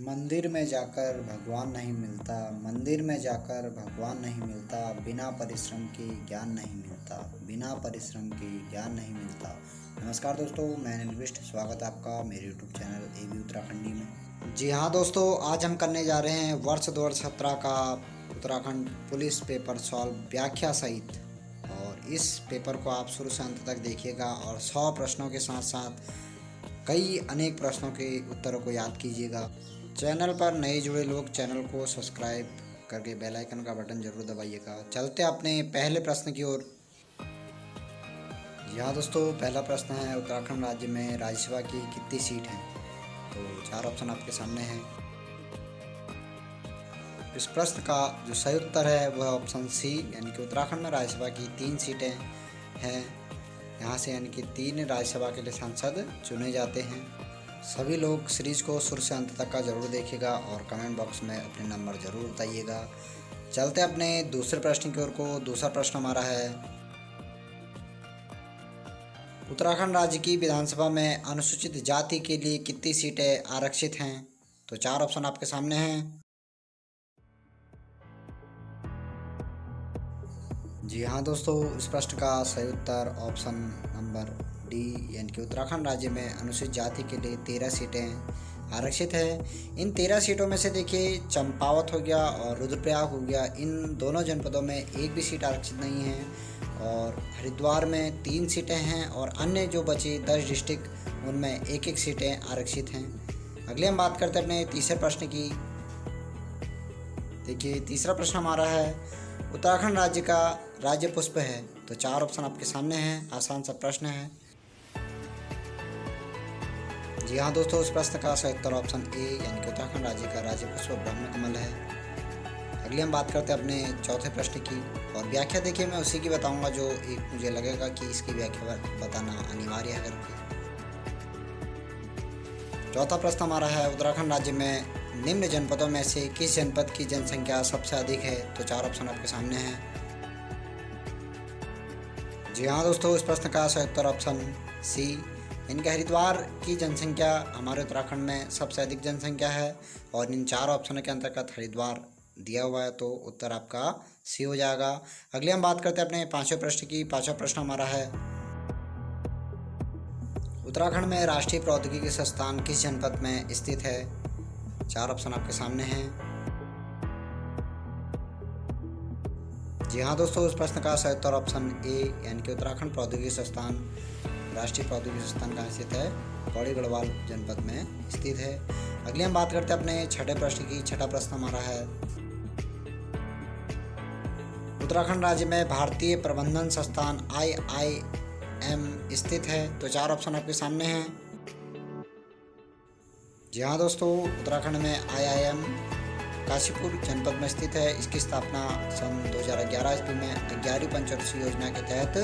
मंदिर में जाकर भगवान नहीं मिलता, मंदिर में जाकर भगवान नहीं मिलता, बिना परिश्रम के ज्ञान नहीं मिलता, बिना परिश्रम के ज्ञान नहीं मिलता। नमस्कार दोस्तों, मैं निर्विष्ट, स्वागत है आपका मेरे यूट्यूब चैनल एबी उत्तराखंडी में। जी हाँ दोस्तों, आज हम करने जा रहे हैं वर्ष 2017 का उत्तराखंड पुलिस पेपर सॉल्व व्याख्या सहित। और इस पेपर को आप शुरू से अंत तक देखिएगा और 100 प्रश्नों के साथ साथ कई अनेक प्रश्नों के उत्तरों को याद कीजिएगा। चैनल पर नए जुड़े लोग चैनल को सब्सक्राइब करके बेल आइकन का बटन जरूर दबाइएगा। चलते अपने पहले प्रश्न की ओर। यहाँ दोस्तों, पहला प्रश्न है, उत्तराखंड राज्य में राज्यसभा की कितनी सीट हैं? तो 4 ऑप्शन आपके सामने हैं। इस प्रश्न का जो सही उत्तर है वह ऑप्शन सी, यानी कि उत्तराखंड में राज्यसभा की 3 सीटें हैं। यहाँ से यानी कि 3 राज्यसभा के लिए सांसद चुने जाते हैं। सभी लोग सीरीज को शुरू से अंत तक का जरूर देखिएगा और कमेंट बॉक्स में अपने नंबर जरूर बताइएगा। चलते अपने दूसरे प्रश्न की ओर को। दूसरा प्रश्न हमारा है, उत्तराखंड राज्य की विधानसभा में अनुसूचित जाति के लिए कितनी सीटें आरक्षित हैं? तो 4 ऑप्शन आपके सामने हैं। जी हाँ दोस्तों, इस प्रश्न का सही उत्तर ऑप्शन नंबर डी, यानी कि उत्तराखंड राज्य में अनुसूचित जाति के लिए 13 सीटें आरक्षित है। इन 13 सीटों में से देखिए, चंपावत हो गया और रुद्रप्रयाग हो गया, इन दोनों जनपदों में एक भी सीट आरक्षित नहीं है। और हरिद्वार में 3 सीटें हैं और अन्य जो बची 10 डिस्ट्रिक्ट उनमें एक एक सीटें आरक्षित हैं। अगले हम बात करते हैं अपने तीसरे प्रश्न की। देखिए, तीसरा प्रश्न हमारा है, उत्तराखंड राज्य का राज्य पुष्प है? तो 4 ऑप्शन आपके सामने हैं। आसान सा प्रश्न है। जी हाँ दोस्तों, इस प्रश्न का सही उत्तर ऑप्शन ए, यानी कि उत्तराखंड राज्य का राज्य पुष्प ब्रह्म कमल है। अगले हम बात करते हैं अपने चौथे प्रश्न की। और व्याख्या देखिए, मैं उसी की बताऊंगा जो एक मुझे लगेगा कि इसकी व्याख्या बताना अनिवार्य है करके। चौथा प्रश्न हमारा है, उत्तराखंड राज्य में निम्न जनपदों में से किस जनपद की जनसंख्या सबसे अधिक है? तो 4 ऑप्शन आपके सामने हैं। जी हाँ दोस्तों, इस प्रश्न का सही उत्तर ऑप्शन सी, यानी कि हरिद्वार की जनसंख्या हमारे उत्तराखंड में सबसे अधिक जनसंख्या है। और इन 4 ऑप्शनों के अंतर्गत हरिद्वार दिया हुआ है, तो उत्तर आपका सी हो जाएगा। अगले हम बात करते हैं अपने 5वें प्रश्न की। 5वां प्रश्न हमारा है, उत्तराखंड में राष्ट्रीय प्रौद्योगिकी संस्थान किस जनपद में स्थित है? 4 ऑप्शन आपके सामने हैं। जी हाँ दोस्तों, इस प्रश्न का सही उत्तर ऑप्शन ए, यानी कि उत्तराखंड प्रौद्योगिकी संस्थान, राष्ट्रीय प्रौद्योगिकी संस्थान कहाँ स्थित है? पौड़ी गढ़वाल जनपद में स्थित है। अगले हम बात करते हैं अपने 6ठे प्रश्न की। 6ठा प्रश्न हमारा है, उत्तराखंड राज्य में भारतीय प्रबंधन संस्थान IIM स्थित है? तो 4 ऑप्शन आपके सामने हैं। जी हाँ दोस्तों, उत्तराखंड में IIM काशीपुर जनपद में स्थित है। इसकी स्थापना सन 2011 ईस्वी में 11वीं पंचवर्षीय योजना के तहत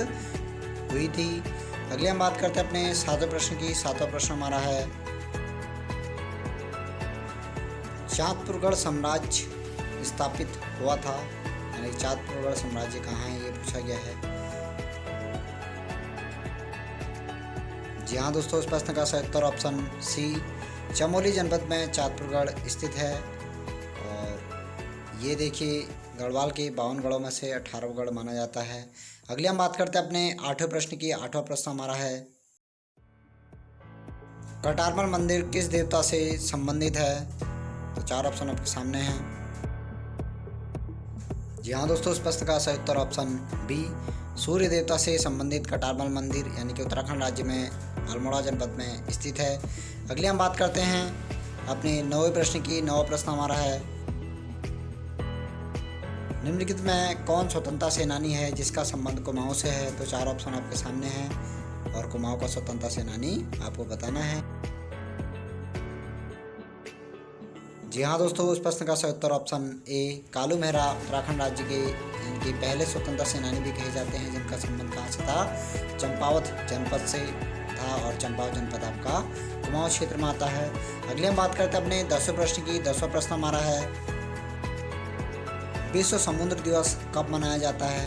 हुई थी। अगले हम बात करते हैं अपने 7वें प्रश्न की। 7वां प्रश्न हमारा है, चाँदपुरगढ़ साम्राज्य स्थापित हुआ था, यानी चाँदपुरगढ़ साम्राज्य कहाँ है, ये पूछा गया है। जी हाँ दोस्तों, इस प्रश्न का सही उत्तर ऑप्शन सी, चमोली जनपद में चाँदपुरगढ़ स्थित है। और ये देखिए, गढ़वाल के 52 गढ़ों में से 18वां गढ़ माना जाता है। अगले हम बात करते हैं अपने 8वें प्रश्न की। 8वां प्रश्न हमारा है, कटारमल मंदिर किस देवता से संबंधित है? तो 4 ऑप्शन आपके सामने हैं। जी हाँ दोस्तों, इस प्रश्न का सही उत्तर ऑप्शन बी, सूर्य देवता से संबंधित कटारमल मंदिर, यानी कि उत्तराखंड राज्य में अल्मोड़ा जनपद में स्थित है। अगले हम बात करते हैं अपने 9वें प्रश्न की। 9वां प्रश्न हमारा है, निम्नलिखित में कौन स्वतंत्रता सेनानी है जिसका संबंध कुमाऊं से है? तो 4 ऑप्शन आपके सामने हैं और कुमाऊं का स्वतंत्रता सेनानी आपको बताना है। जी हाँ दोस्तों, इस प्रश्न का सही उत्तर ऑप्शन ए, कालू मेहरा उत्तराखंड राज्य के इनके पहले स्वतंत्रता सेनानी भी कहे जाते हैं, जिनका संबंध कहाँ से था? चंपावत जनपद से था। और चंपावत जनपद आपका कुमाऊं क्षेत्र में आता है। अगले हम बात करते हैं अपने 10वें प्रश्न की। 10वां प्रश्न हमारा है, विश्व समुद्र दिवस कब मनाया जाता है?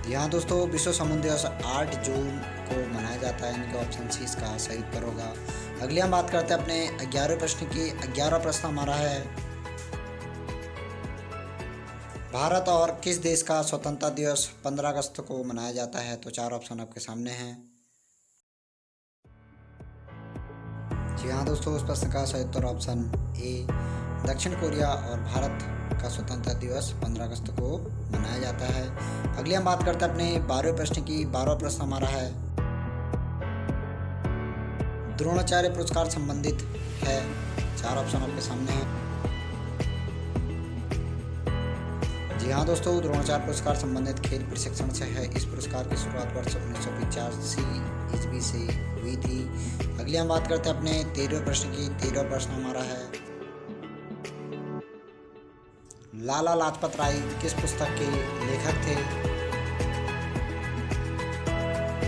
यहाँ दोस्तों विश्व समुद्र दिवस 8 जून को मनाया जाता है, यानी कि ऑप्शन सी इसका सही उत्तर होगा। अगले हम बात करते हैं अपने 11वें प्रश्न की। 11वां प्रश्न हमारा है, भारत और किस देश का स्वतंत्रता दिवस 15 अगस्त को मनाया जाता है? तो 4 ऑप्शन आपके सामने हैं। जी हाँ दोस्तों, उस प्रश्न का सही उत्तर ऑप्शन ए दक्षिण कोरिया और भारत का स्वतंत्रता दिवस 15 अगस्त को मनाया जाता है। अगले हम बात करते हैं अपने 12वें प्रश्न की। 12वां प्रश्न हमारा है, द्रोणाचार्य पुरस्कार संबंधित है। 4 ऑप्शन आपके सामने हैं। जी हाँ दोस्तों, द्रोणाचार्य पुरस्कार संबंधित खेल प्रशिक्षण से है। इस पुरस्कार की शुरुआत वर्ष 1985 ईस्वी से हुई थी। अगले हम बात करते हैं अपने 13वें प्रश्न की। 13वां प्रश्न हमारा है, लाला लाजपत राय किस पुस्तक के लेखक थे?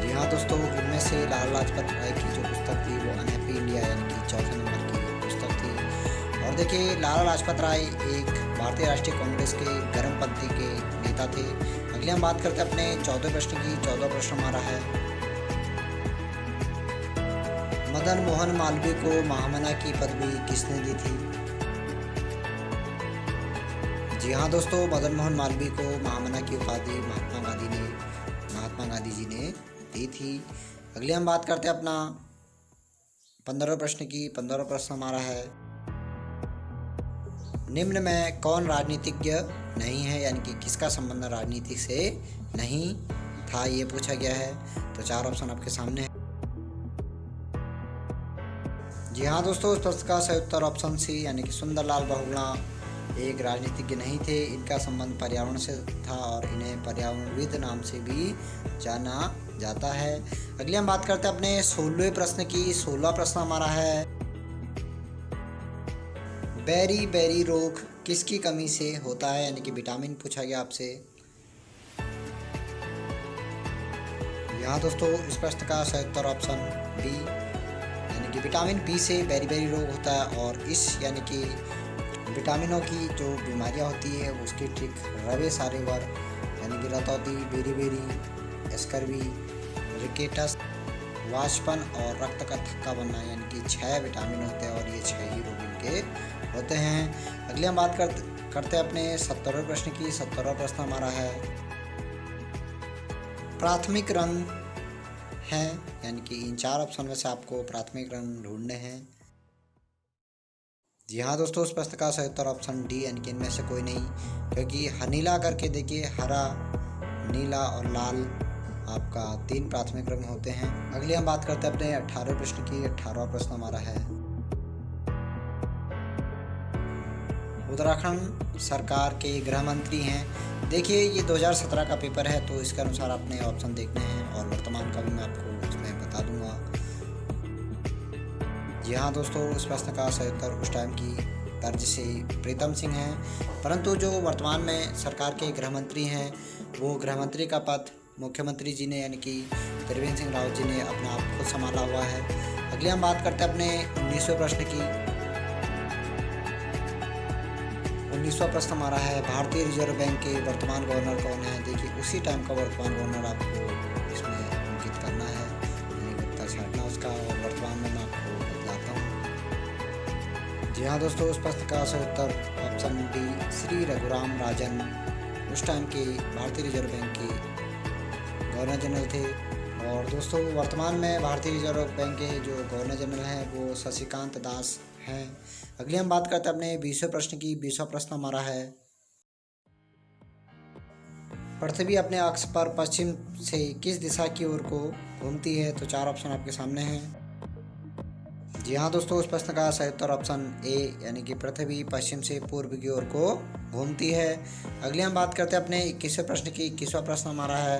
जी हाँ दोस्तों, इनमें से लाला लाजपत राय की जो पुस्तक थी वो अनहैप्पी इंडिया यानी कि 4 नंबर की पुस्तक थी। और देखिए, लाला लाजपत राय एक भारतीय राष्ट्रीय कांग्रेस के गर्मपंथी के नेता थे। अगले हम बात करते हैं अपने 14वें प्रश्न की। 14वां प्रश्न हमारा है, मदन मोहन मालवीय को महामना की पदवी किसने दी थी? जी हाँ दोस्तों, मदन मोहन मालवीय को महामना की उपाधि महात्मा गांधी जी ने दी थी। अगले हम बात करते हैं अपना 15वें प्रश्न की। 15वां प्रश्न हमारा है, निम्न में कौन राजनीतिज्ञ नहीं है, यानी कि किसका संबंध राजनीति से नहीं था, ये पूछा गया है। तो 4 ऑप्शन आपके सामने है। जी हाँ दोस्तों, उस प्रश्न का सही उत्तर ऑप्शन सी यानी कि सुंदरलाल बहुगुणा एक राजनीतिज्ञ नहीं थे। इनका संबंध पर्यावरण से था और इन्हें पर्यावरणविद नाम से भी जाना जाता है। अगले हम बात करते हैं अपने 16वें प्रश्न की। 16वां प्रश्न हमारा है, बेरी बेरी रोग किसकी कमी से होता है, यानी कि विटामिन पूछा गया आपसे। यहाँ दोस्तों, इस प्रश्न का सही उत्तर ऑप्शन बी यानी कि विटामिन बी से बेरी बेरी रोग होता है। और इस यानी कि विटामिनों की जो बीमारियां होती है उसकी ट्रिक रवे सारेवर यानी कि रतौती, बेरी बेरी, स्कर्वी, रिकेटस, वाष्पन और रक्त का थक्का बनना, यानी कि 6 विटामिन होते हैं और ये 6 ही रोग इनके होते हैं। अगले हम बात करते हैं अपने 70वें प्रश्न की। 70वां प्रश्न हमारा है, प्राथमिक रंग है, यानी कि इन 4 ऑप्शन में से आपको प्राथमिक रंग ढूंढने हैं। जी हाँ दोस्तों, उस प्रश्न का सही उत्तर ऑप्शन डी यानी कि इनमें से कोई नहीं, क्योंकि नीला करके देखिए, हरा, नीला और लाल आपका 3 प्राथमिक रंग होते हैं। अगले हम बात करते हैं अपने 18वें प्रश्न की। 18वां प्रश्न हमारा है, उत्तराखंड सरकार के गृह मंत्री हैं। देखिए, ये 2017 का पेपर है तो इसके अनुसार आपने ऑप्शन देखने हैं और वर्तमान का भी मैं आपको उसमें बता दूंगा। जी हाँ दोस्तों, इस प्रश्न का सही उत्तर उस टाइम की तर्ज से प्रीतम सिंह हैं, परंतु जो वर्तमान में सरकार के गृह मंत्री हैं वो गृह मंत्री का पद मुख्यमंत्री जी ने यानी कि त्रिवेंद्र सिंह रावत जी ने अपना आप खुद संभाला हुआ है। अगले हम बात करते हैं अपने 19वें प्रश्न की। 19वां प्रश्न हमारा है, भारतीय रिजर्व बैंक के वर्तमान गवर्नर कौन है? देखिए, उसी टाइम का वर्तमान गवर्नर आपको इसमें अंकित करना है, पता छाटना उसका, और वर्तमान में मैं आपको बतलाता हूँ। जी हाँ दोस्तों, उस प्रश्न का सही उत्तर ऑप्शन डी श्री रघुराम राजन उस टाइम के भारतीय रिजर्व बैंक के गवर्नर जनरल थे। और दोस्तों, वर्तमान में भारतीय रिजर्व बैंक के जो गवर्नर जनरल हैं वो शशिकांत दास हैं। अगले हम बात करते हैं अपने 20वें प्रश्न की। 20वां प्रश्न हमारा है, पृथ्वी अपने अक्ष पर पश्चिम से किस दिशा की ओर को घूमती है? तो 4 ऑप्शन आपके सामने हैं। जी हाँ दोस्तों, उस प्रश्न का सही उत्तर ऑप्शन ए यानी कि पृथ्वी पश्चिम से पूर्व की ओर को घूमती है। अगले हम बात करते हैं अपने 21वें प्रश्न की। 21वां प्रश्न हमारा है,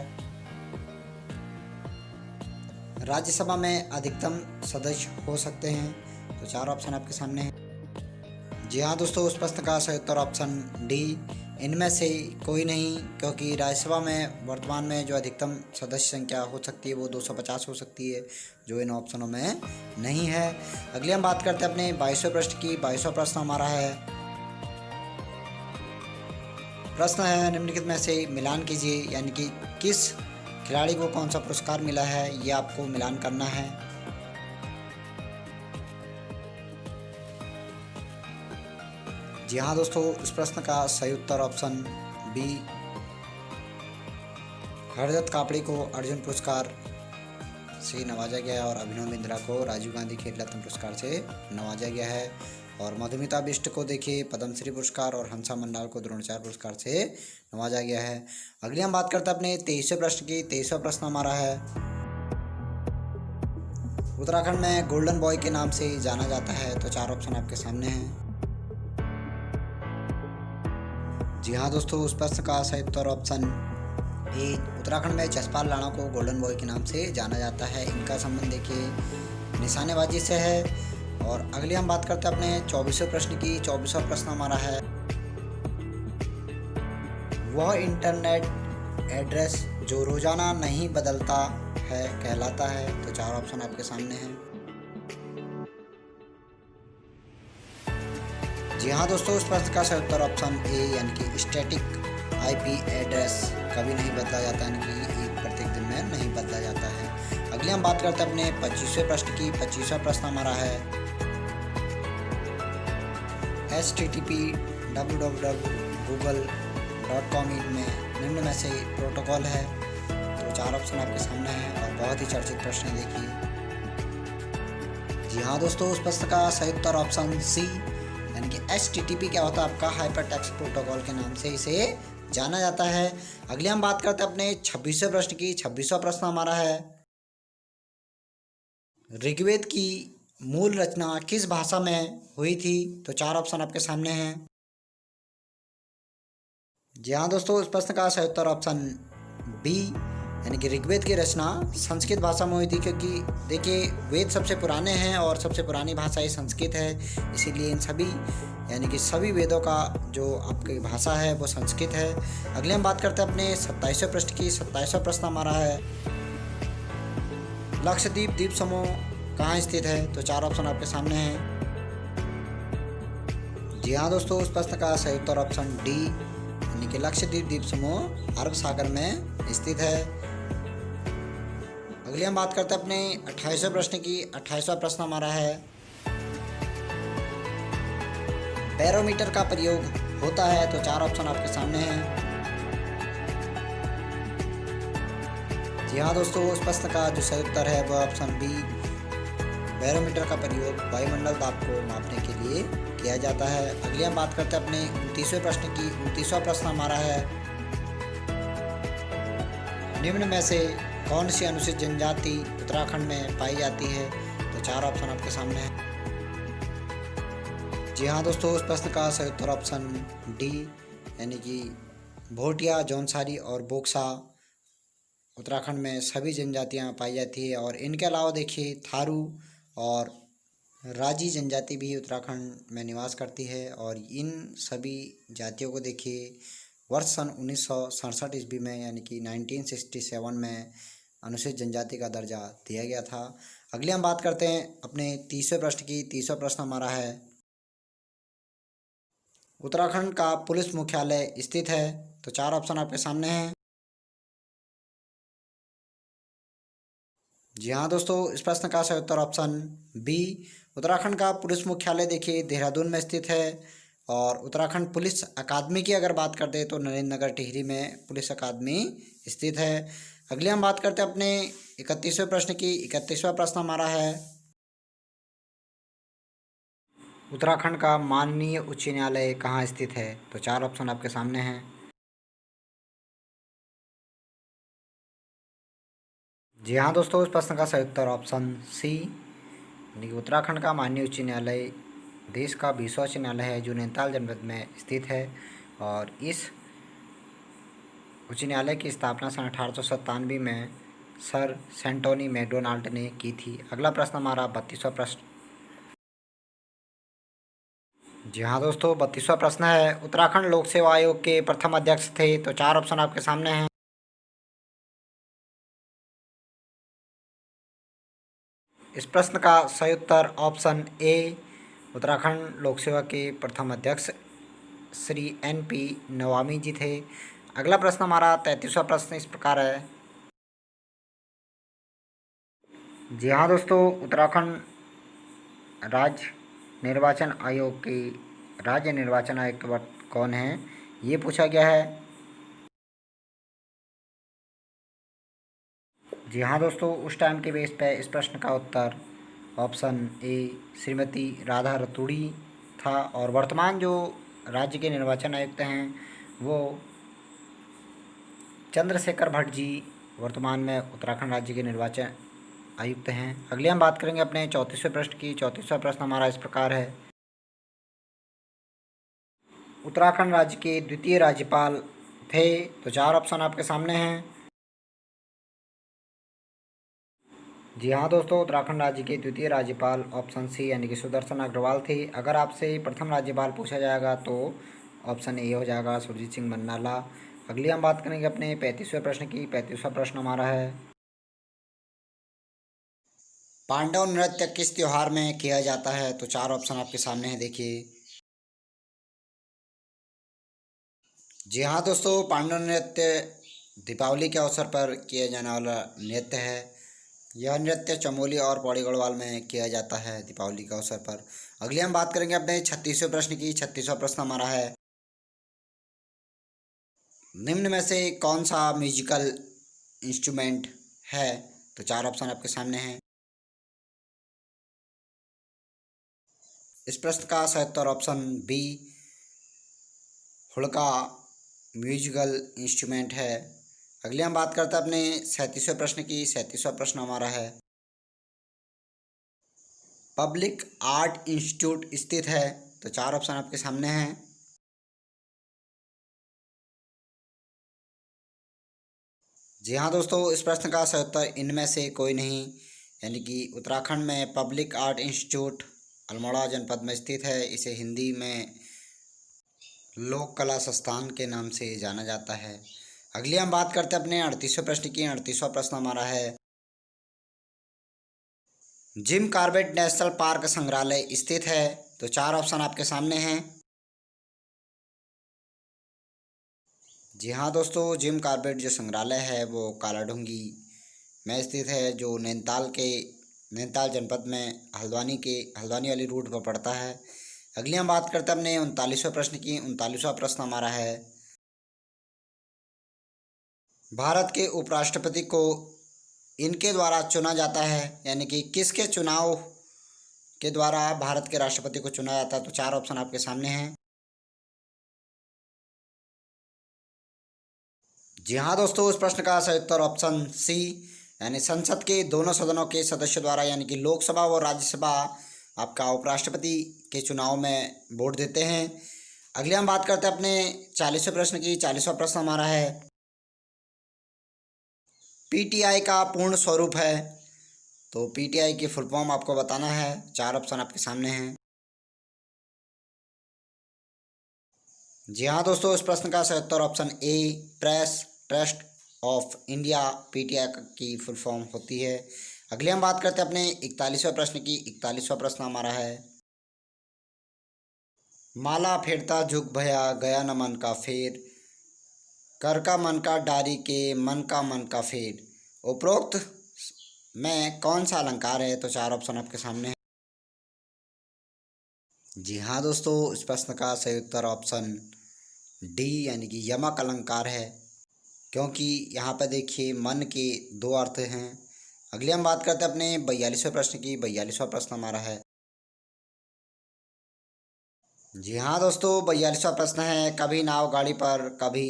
राज्यसभा में अधिकतम सदस्य हो सकते हैं? तो 4 ऑप्शन आपके सामने हैं। जी हाँ दोस्तों, उस प्रश्न का सही उत्तर ऑप्शन डी इनमें से कोई नहीं, क्योंकि राज्यसभा में वर्तमान में जो अधिकतम सदस्य संख्या हो सकती है वो 250 हो सकती है, जो इन ऑप्शनों में नहीं है। अगले हम बात करते हैं अपने 22वें प्रश्न की। 22वां प्रश्न हमारा है, प्रश्न है निम्नलिखित में से मिलान कीजिए, यानी कि किस खिलाड़ी को कौन सा पुरस्कार मिला है, ये आपको मिलान करना है। जी हाँ दोस्तों, इस प्रश्न का सही उत्तर ऑप्शन बी, हरदत्त कापड़ी को अर्जुन पुरस्कार से नवाजा गया है और अभिनव बिंद्रा को राजीव गांधी खेल रत्न पुरस्कार से नवाजा गया है। और मधुमिता बिष्ट को देखिए पद्मश्री पुरस्कार और हंसा मंडाल को द्रोणाचार्य पुरस्कार से नवाजा गया है। अगली हम बात करते हैं अपने 23वें प्रश्न की। 23वां प्रश्न हमारा है, उत्तराखंड में गोल्डन बॉय के नाम से जाना जाता है। तो 4 ऑप्शन आपके सामने हैं। जी हाँ दोस्तों, उस प्रश्न का सही उत्तर ऑप्शन ए, उत्तराखंड में जसपाल राणा को गोल्डन बॉय के नाम से जाना जाता है। इनका संबंध देखिए निशानेबाजी से है। और अगली हम बात करते हैं अपने 24वें प्रश्न की। 24वां प्रश्न हमारा है, वह इंटरनेट एड्रेस जो रोजाना नहीं बदलता है कहलाता है। तो 4 ऑप्शन आपके सामने हैं। जी हाँ दोस्तों, इस प्रश्न का सही उत्तर ऑप्शन ए यानी कि स्टैटिक आईपी एड्रेस कभी नहीं बदला जाता, यानी कि एक प्रत्येक दिन में नहीं बदला जाता है। अगली हम बात करते हैं अपने 25वें प्रश्न की। 25वां प्रश्न हमारा है, http://google.com में निम्न में से प्रोटोकॉल है। तो 4 ऑप्शन आपके सामने हैं और बहुत ही चर्चित प्रश्न है, देखिए। जी हाँ दोस्तों, उस प्रश्न का सही उत्तर ऑप्शन सी यानी कि HTTP क्या होता है आपका, हाइपर टेक्स्ट प्रोटोकॉल के नाम से इसे जाना जाता है। अगली हम बात करते हैं अपने 26वें प्रश्न की। 26वां प्रश्न हमारा है, ऋग्वेद की मूल रचना किस भाषा में हुई थी। तो 4 ऑप्शन आपके सामने हैं। जी हाँ दोस्तों, इस प्रश्न का सही उत्तर ऑप्शन बी यानी कि ऋग्वेद की रचना संस्कृत भाषा में हुई थी, क्योंकि देखिए वेद सबसे पुराने हैं और सबसे पुरानी भाषा ही संस्कृत है, इसीलिए इन सभी यानी कि सभी वेदों का जो आपकी भाषा है वो संस्कृत है। अगले हम बात करते हैं अपने 27वें प्रश्न की। 27वां प्रश्न हमारा है, लक्षद्वीप द्वीप समूह कहाँ स्थित है। तो 4 ऑप्शन आपके सामने हैं। जी हाँ दोस्तों, उस प्रश्न का सही उत्तर ऑप्शन डी यानी कि लक्षद्वीप द्वीप समूह अरब सागर में स्थित है। अगली हम बात करते हैं अपने 28वें प्रश्न की। 28वां प्रश्न हमारा है, बैरोमीटर का प्रयोग होता है। तो 4 ऑप्शन आपके सामने हैं। जी हाँ दोस्तों, उस प्रश्न का जो सही उत्तर है वह ऑप्शन बी, बैरोमीटर का प्रयोग वायुमंडल दाब को मापने के लिए किया जाता है। अगली हम बात करते हैं अपने 29वें प्रश्न की। 29वां प्रश्न हमारा है, निम्न में से कौन सी अनुसूचित जनजाति उत्तराखंड में पाई जाती है। तो 4 ऑप्शन आपके सामने हैं। जी हाँ दोस्तों, उस प्रश्न का सही उत्तर ऑप्शन डी यानी कि भोटिया, जौनसारी और बोक्सा उत्तराखंड में सभी जनजातियाँ पाई जाती है। और इनके अलावा देखिए थारू और राजी जनजाति भी उत्तराखंड में निवास करती है। और इन सभी जातियों को देखिए वर्ष सन 1967 ईस्वी में यानी कि 1967 में अनुसूचित जनजाति का दर्जा दिया गया था। अगली हम बात करते हैं अपने 30वें प्रश्न की। 30वां प्रश्न हमारा है, उत्तराखंड का पुलिस मुख्यालय स्थित है। तो 4 ऑप्शन आपके सामने हैं। जी हाँ दोस्तों, इस प्रश्न का सही उत्तर ऑप्शन बी, उत्तराखंड का पुलिस मुख्यालय देखिए देहरादून में स्थित है। और उत्तराखंड पुलिस अकादमी की अगर बात करते हैं तो नरेंद्र नगर टिहरी में पुलिस अकादमी स्थित है। अगली हम बात करते हैं अपने 31वें प्रश्न की। 31वां प्रश्न हमारा है, उत्तराखंड का माननीय उच्च न्यायालय कहाँ स्थित है। तो 4 ऑप्शन आपके सामने हैं। जी हाँ दोस्तों, इस प्रश्न का सही उत्तर ऑप्शन सी यानी कि उत्तराखंड का माननीय उच्च न्यायालय देश का 20वां उच्च न्यायालय है जो नैनीताल जनपद में स्थित है। और इस उच्च न्यायालय की स्थापना सन 1897 में सर सेंटोनी मैकडोनाल्ड ने की थी। अगला प्रश्न हमारा 32वां प्रश्न। जी हाँ दोस्तों, 32वां प्रश्न है, उत्तराखंड लोक सेवा आयोग के प्रथम अध्यक्ष थे। तो 4 ऑप्शन आपके सामने हैं। इस प्रश्न का सही उत्तर ऑप्शन ए, उत्तराखंड लोक सेवा के प्रथम अध्यक्ष श्री NP नवामी जी थे। अगला प्रश्न हमारा 33वां प्रश्न इस प्रकार है, जी हाँ दोस्तों, उत्तराखंड राज्य निर्वाचन आयोग की राज्य निर्वाचन आयुक्त कौन है, ये पूछा गया है। जी हाँ दोस्तों, उस टाइम के बेस पे इस प्रश्न का उत्तर ऑप्शन ए श्रीमती राधा रतूड़ी था। और वर्तमान जो राज्य के निर्वाचन आयुक्त हैं वो चंद्रशेखर भट्ट जी वर्तमान में उत्तराखंड राज्य के निर्वाचन आयुक्त हैं। अगले हम बात करेंगे अपने 34वें प्रश्न की। 34वां प्रश्न हमारा इस प्रकार है, उत्तराखंड राज्य के द्वितीय राज्यपाल थे, तो 4 ऑप्शन आपके सामने हैं। जी हाँ दोस्तों, उत्तराखंड राज्य के द्वितीय राज्यपाल ऑप्शन सी यानी कि सुदर्शन अग्रवाल थे। अगर आपसे प्रथम राज्यपाल पूछा जाएगा तो ऑप्शन ए हो जाएगा सुरजीत सिंह मन्नाला। अगली हम बात करेंगे अपने 35वें प्रश्न की। 35वां प्रश्न हमारा है, पांडव नृत्य किस त्योहार में किया जाता है, तो 4 ऑप्शन आपके सामने है, देखिए। जी हाँ दोस्तों, पांडव नृत्य दीपावली के अवसर पर किया जाने वाला नृत्य है। यह नृत्य चमोली और पौड़ी गढ़वाल में किया जाता है दीपावली के अवसर पर। अगली हम बात करेंगे अपने 36वें प्रश्न की। 36वां प्रश्न हमारा है, निम्न में से कौन सा म्यूजिकल इंस्ट्रूमेंट है, तो 4 ऑप्शन आपके सामने हैं। इस प्रश्न का सही उत्तर ऑप्शन बी हुड़का म्यूजिकल इंस्ट्रूमेंट है। अगले हम बात करते हैं अपने 37वें प्रश्न की। 37वां प्रश्न हमारा है, पब्लिक आर्ट इंस्टीट्यूट स्थित है, तो 4 ऑप्शन आपके सामने हैं। जी हाँ दोस्तों, इस प्रश्न का सही उत्तर इनमें से कोई नहीं, यानी कि उत्तराखंड में पब्लिक आर्ट इंस्टीट्यूट अल्मोड़ा जनपद में स्थित है। इसे हिंदी में लोक कला संस्थान के नाम से जाना जाता है। अगली हम बात करते हैं अपने 38वें प्रश्न की। 38वां प्रश्न हमारा है, जिम कॉर्बेट नेशनल पार्क संग्रहालय स्थित है, तो 4 ऑप्शन आपके सामने हैं। जी हाँ दोस्तों, जिम कॉर्बेट जो संग्रहालय है वो कालाढूंगी में स्थित है, जो नैनीताल जनपद में हल्द्वानी वाली रूट पर पड़ता है। अगली हम बात करते हैं अपने 39वें प्रश्न की। 39वां प्रश्न हमारा है, भारत के उपराष्ट्रपति को इनके द्वारा चुना जाता है, यानी कि किसके चुनाव के द्वारा भारत के राष्ट्रपति को चुना जाता है, तो 4 ऑप्शन आपके सामने हैं। जी हाँ दोस्तों, इस प्रश्न का सही उत्तर ऑप्शन सी यानी संसद के दोनों सदनों के सदस्यों द्वारा, यानी कि लोकसभा और राज्यसभा आपका उपराष्ट्रपति के चुनाव में वोट देते हैं। अगले हम बात करते हैं अपने 40वें प्रश्न की। 40वां प्रश्न हमारा है, पीटीआई का पूर्ण स्वरूप है, तो पीटीआई की फुल फॉर्म आपको बताना है। 4 ऑप्शन आपके सामने हैं। जी हाँ दोस्तों, इस प्रश्न का सही उत्तर option A Press Trust of India PTI की फुल फॉर्म होती है। अगले हम बात करते हैं अपने 41वें प्रश्न की। 41वां प्रश्न हमारा है, माला फेरता झुक भया गया न मन का फेर, कर का मन का डारी के मन का फेर, उपरोक्त में कौन सा अलंकार है, तो 4 ऑप्शन आपके सामने है। जी हाँ दोस्तों, इस प्रश्न का सही उत्तर ऑप्शन डी यानी कि यमक अलंकार है, क्योंकि यहाँ पर देखिए मन के 2 अर्थ हैं। अगले हम बात करते हैं अपने 42वें प्रश्न की। 42वां प्रश्न हमारा है, जी हाँ दोस्तों, 42वां प्रश्न है, कभी नाव गाड़ी पर कभी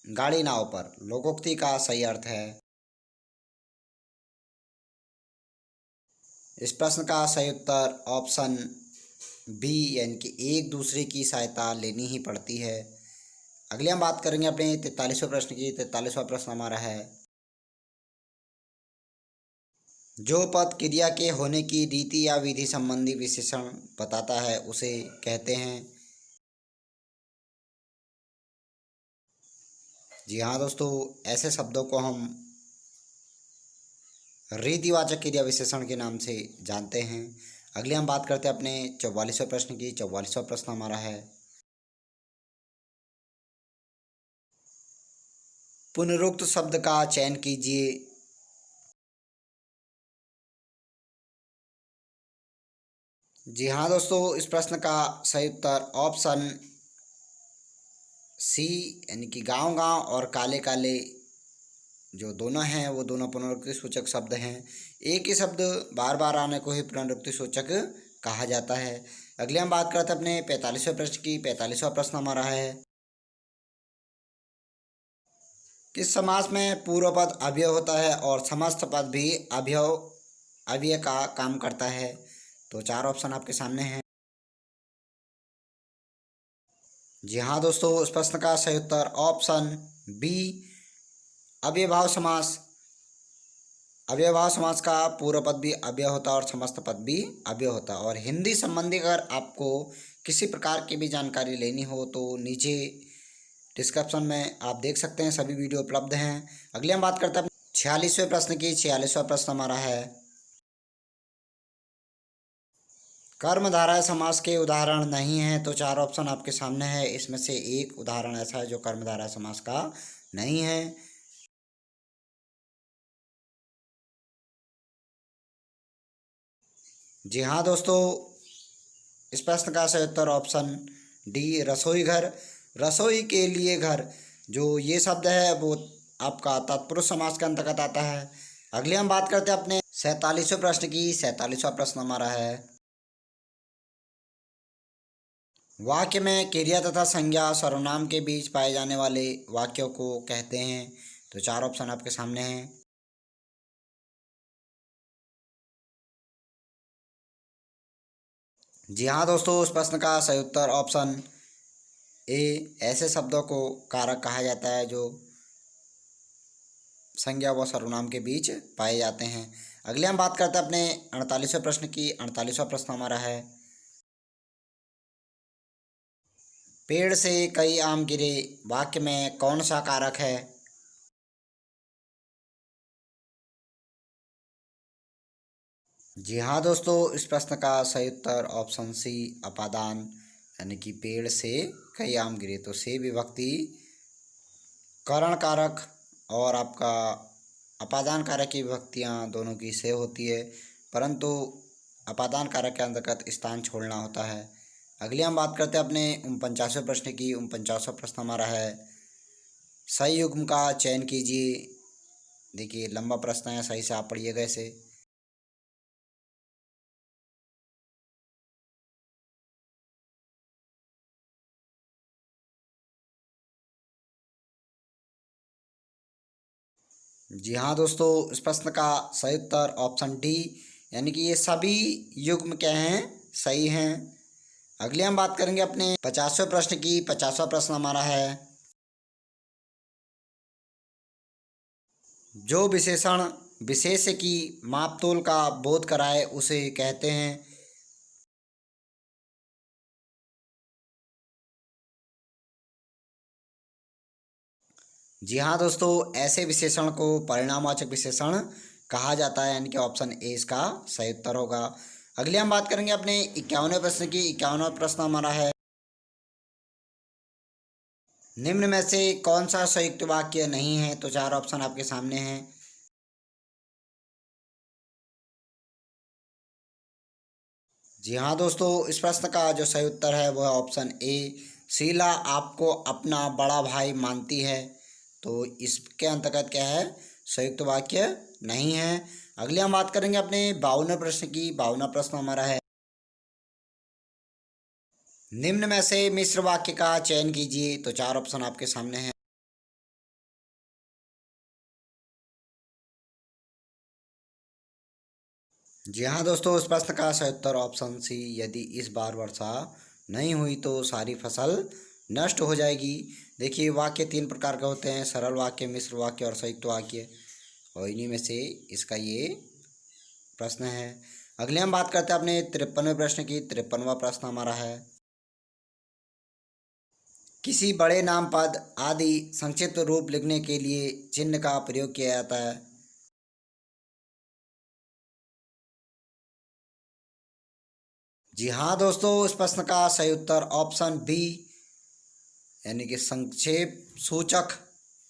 गाड़ी नाव पर लोकोक्ति का सही अर्थ है। इस प्रश्न का सही उत्तर ऑप्शन बी यानी कि एक दूसरे की सहायता लेनी ही पड़ती है। अगले हम बात करेंगे अपने 43वें प्रश्न की। 43वां प्रश्न हमारा है, जो पद क्रिया के होने की रीति या विधि संबंधी विशेषण बताता है उसे कहते हैं। जी हाँ दोस्तों, ऐसे शब्दों को हम रीतिवाचक क्रिया विशेषण के नाम से जानते हैं। अगले हम बात करते हैं अपने 44वें प्रश्न की। 44वां प्रश्न हमारा है, पुनरुक्त शब्द का चयन कीजिए। जी हाँ दोस्तों, इस प्रश्न का सही उत्तर ऑप्शन सी यानी कि गांव गांव और काले काले जो दोनों हैं वो दोनों पुनरुक्ति सूचक शब्द हैं। एक ही शब्द बार बार आने को ही पुनरुक्ति सूचक कहा जाता है। अगले हम बात करते हैं अपने 45वें प्रश्न की। 45वां प्रश्न हमारा है, किस समास में पूर्व पद अव्यय होता है और समस्त पद भी अव्यय का काम करता है? तो चार ऑप्शन आपके सामने हैं। जी हाँ दोस्तों, इस प्रश्न का सही उत्तर ऑप्शन बी अव्ययभाव समास। अव्ययभाव समास का पूर्व पद भी अव्यय होता है और समस्त पद भी अव्यय होता है। और हिंदी संबंधी अगर आपको किसी प्रकार की भी जानकारी लेनी हो तो नीचे डिस्क्रिप्शन में आप देख सकते हैं, सभी वीडियो उपलब्ध हैं। अगले हम बात करते हैं 46वें प्रश्न की। 46वां प्रश्न हमारा है, कर्मधारय समास के उदाहरण नहीं है। तो चार ऑप्शन आपके सामने है, इसमें से एक उदाहरण ऐसा है जो कर्मधारय समास का नहीं है। जी हाँ दोस्तों, इस प्रश्न का सही उत्तर ऑप्शन डी रसोई घर। रसोई के लिए घर, जो ये शब्द है वो आपका तत्पुरुष समास के अंतर्गत आता है। अगले हम बात करते हैं अपने 47वें प्रश्न की। 47वां प्रश्न हमारा है, वाक्य में क्रिया तथा संज्ञा सर्वनाम के बीच पाए जाने वाले वाक्यों को कहते हैं। तो चार ऑप्शन आपके सामने हैं। जी हाँ दोस्तों, इस प्रश्न का सही उत्तर ऑप्शन ए ऐसे शब्दों को कारक कहा जाता है जो संज्ञा व सर्वनाम के बीच पाए जाते हैं। अगले हम बात करते हैं अपने 48वें प्रश्न की। 48वां प्रश्न हमारा है, पेड़ से कई आम गिरे, वाक्य में कौन सा कारक है? जी हाँ दोस्तों, इस प्रश्न का सही उत्तर ऑप्शन सी अपादान, यानी कि पेड़ से कई आम गिरे। तो से विभक्ति करण कारक और आपका अपादान कारक की विभक्तियाँ दोनों की से होती है, परंतु अपादान कारक के अंतर्गत स्थान छोड़ना होता है। अगली हम बात करते हैं अपने 49वें प्रश्न की। 49वां प्रश्न हमारा है, सही युग्म का चयन कीजिए। देखिए लंबा प्रश्न है, सही से आप पढ़िएगा इसे। जी हाँ दोस्तों, इस प्रश्न का सही उत्तर ऑप्शन डी, यानी कि ये सभी युग्म क्या हैं, सही हैं। अगले हम बात करेंगे अपने 50वें प्रश्न की। 50वां प्रश्न हमारा है, जो विशेषण विशेष्य की मापतोल का बोध कराए उसे कहते हैं। जी हाँ दोस्तों, ऐसे विशेषण को परिणामवाचक विशेषण कहा जाता है, यानी कि ऑप्शन ए इसका सही उत्तर होगा। अगले हम बात करेंगे अपने 51वें प्रश्न की। 51वां प्रश्न हमारा है, निम्न में से कौन सा संयुक्त वाक्य नहीं है? तो चार ऑप्शन आपके सामने हैं। जी हाँ दोस्तों, इस प्रश्न का जो सही उत्तर है वह ऑप्शन ए, शीला आपको अपना बड़ा भाई मानती है। तो इसके अंतर्गत क्या है, संयुक्त वाक्य नहीं है। अगले हम बात करेंगे अपने 52वें प्रश्न की। 52वां प्रश्न हमारा है, निम्न में से मिश्र वाक्य का चयन कीजिए। तो चार ऑप्शन आपके सामने हैं। जी हाँ दोस्तों, इस प्रश्न का सही उत्तर ऑप्शन सी, यदि इस बार वर्षा नहीं हुई तो सारी फसल नष्ट हो जाएगी। देखिए वाक्य तीन प्रकार के होते हैं, सरल वाक्य, मिश्र वाक्य और संयुक्त वाक्य, और इन्हीं में से इसका ये प्रश्न है। अगले हम बात करते हैं अपने 53वें प्रश्न की। 53वां प्रश्न हमारा है, किसी बड़े नाम पद आदि संक्षिप्त रूप लिखने के लिए चिन्ह का प्रयोग किया जाता है। जी हाँ दोस्तों, इस प्रश्न का सही उत्तर ऑप्शन बी, यानी कि संक्षेप सूचक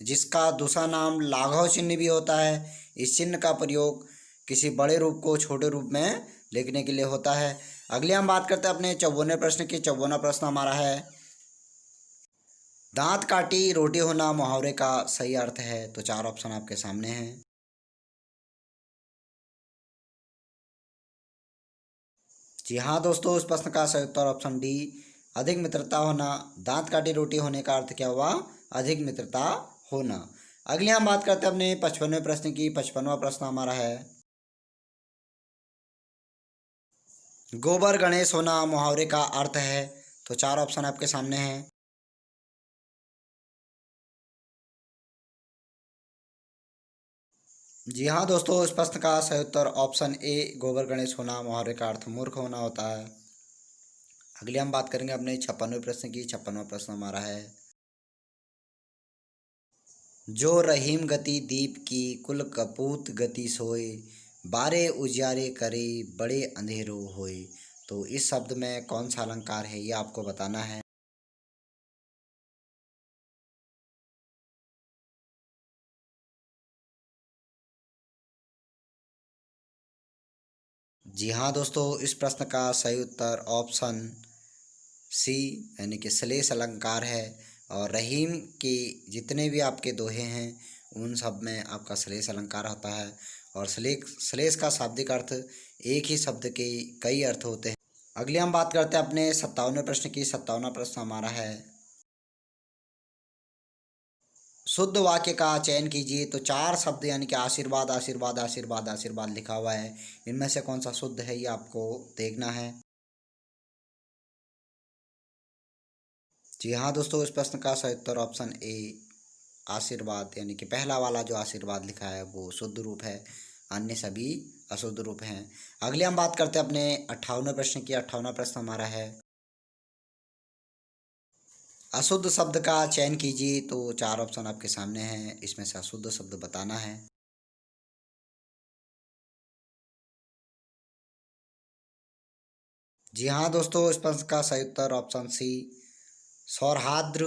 जिसका दूसरा नाम लाघव चिन्ह भी होता है। इस चिन्ह का प्रयोग किसी बड़े रूप को छोटे रूप में लिखने के लिए होता है। अगले हम बात करते हैं अपने 54वें प्रश्न की। 54वां प्रश्न हमारा है, दांत काटी रोटी होना मुहावरे का सही अर्थ है। तो चार ऑप्शन आपके सामने हैं। जी हाँ दोस्तों, इस प्रश्न का सही उत्तर ऑप्शन डी, अधिक मित्रता होना। दांत काटी रोटी होने का अर्थ क्या हुआ? अधिक मित्रता होना। अगले हम बात करते हैं अपने 55वें प्रश्न की। 55वां प्रश्न हमारा है, गोबर गणेश होना मुहावरे का अर्थ है। तो चार ऑप्शन आपके सामने हैं। जी हाँ दोस्तों, इस प्रश्न का सही उत्तर ऑप्शन ए, गोबर गणेश होना मुहावरे का अर्थ मूर्ख होना होता है। अगले हम बात करेंगे अपने 56वें प्रश्न की। 56वां प्रश्न हमारा है, जो रहीम गति दीप की कुल कपूत गति सोए, बारे उजियारे करे बड़े अंधेरो होए। तो इस शब्द में कौन सा अलंकार है, ये आपको बताना है। जी हाँ दोस्तों, इस प्रश्न का सही उत्तर ऑप्शन सी यानी कि श्लेष अलंकार है। और रहीम के जितने भी आपके दोहे हैं उन सब में आपका श्लेष अलंकार होता है। और श्लेष का शाब्दिक अर्थ एक ही शब्द के कई अर्थ होते हैं। अगले हम बात करते हैं अपने 57वें प्रश्न की। 57वां प्रश्न हमारा है, शुद्ध वाक्य का चयन कीजिए। तो चार शब्द यानी कि आशीर्वाद आशीर्वाद आशीर्वाद आशीर्वाद लिखा हुआ है, इनमें से कौन सा शुद्ध है ये आपको देखना है। जी हाँ दोस्तों, इस प्रश्न का सही उत्तर ऑप्शन ए, आशीर्वाद यानी कि पहला वाला जो आशीर्वाद लिखा है वो शुद्ध रूप है, अन्य सभी अशुद्ध रूप हैं। अगले हम बात करते हैं अपने 58वें प्रश्न की। 58वां प्रश्न हमारा है, अशुद्ध शब्द का चयन कीजिए। तो चार ऑप्शन आपके सामने हैं, इसमें से अशुद्ध शब्द बताना है। जी हाँ दोस्तों, इस प्रश्न का सही उत्तर ऑप्शन सी, सौहार्द्र।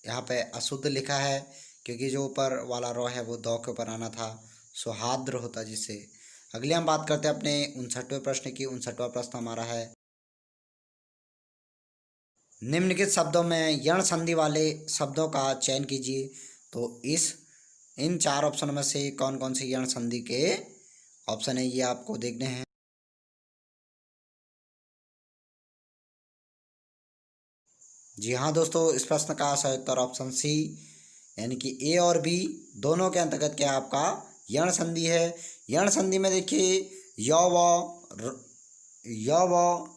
यहाँ पे अशुद्ध लिखा है क्योंकि जो ऊपर वाला रॉ है वो दौ के ऊपर आना था, सौहार्द्र होता जिससे। अगले हम बात करते हैं अपने 59वें प्रश्न की। 59वां प्रश्न हमारा है, निम्नलिखित शब्दों में यण संधि वाले शब्दों का चयन कीजिए। तो इन चार ऑप्शन में से कौन कौन से यण संधि के ऑप्शन है ये आपको देखने हैं। जी हाँ दोस्तों, इस प्रश्न का सही उत्तर ऑप्शन सी यानी कि ए और बी दोनों के अंतर्गत क्या है आपका यण संधि है। यण संधि में देखिए य व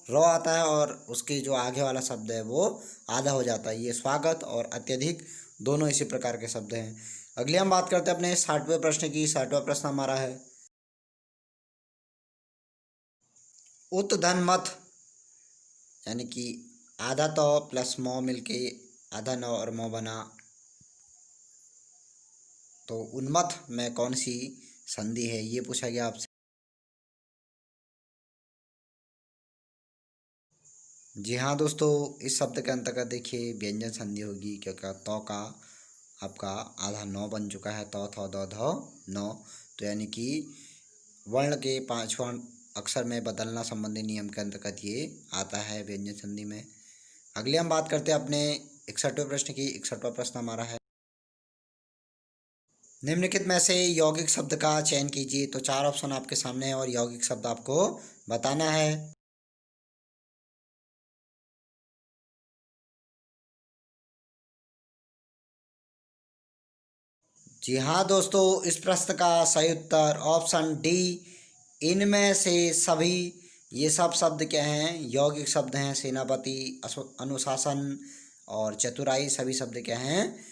र आता है और उसके जो आगे वाला शब्द है वो आधा हो जाता है। ये स्वागत और अत्यधिक दोनों इसी प्रकार के शब्द हैं। अगले हम बात करते हैं अपने 60वें प्रश्न की। 60वां प्रश्न हमारा है, उत धन मत यानी कि आधा तो प्लस मौ मिलके आधा नौ और मौ बना। तो उन्मत्त में कौन सी संधि है ये पूछा गया आपसे। जी हाँ दोस्तों, इस शब्द के अंतर्गत देखिए व्यंजन संधि होगी क्योंकि तो का आपका आधा नौ बन चुका है, तो थो दो धो नौ। तो यानी कि वर्ण के पांचवां अक्षर में बदलना संबंधी नियम के अंतर्गत ये आता है व्यंजन संधि में। अगले हम बात करते हैं अपने 61वें प्रश्न की। 61वां प्रश्न हमारा है, निम्नलिखित में से यौगिक शब्द का चयन कीजिए। तो चार ऑप्शन आपके सामने है और यौगिक शब्द आपको बताना है। जी हाँ दोस्तों, इस प्रश्न का सही उत्तर ऑप्शन डी, इनमें से सभी। ये सब शब्द क्या हैं? यौगिक शब्द हैं। सेनापति, अनुशासन और चतुराई सभी शब्द क्या हैं?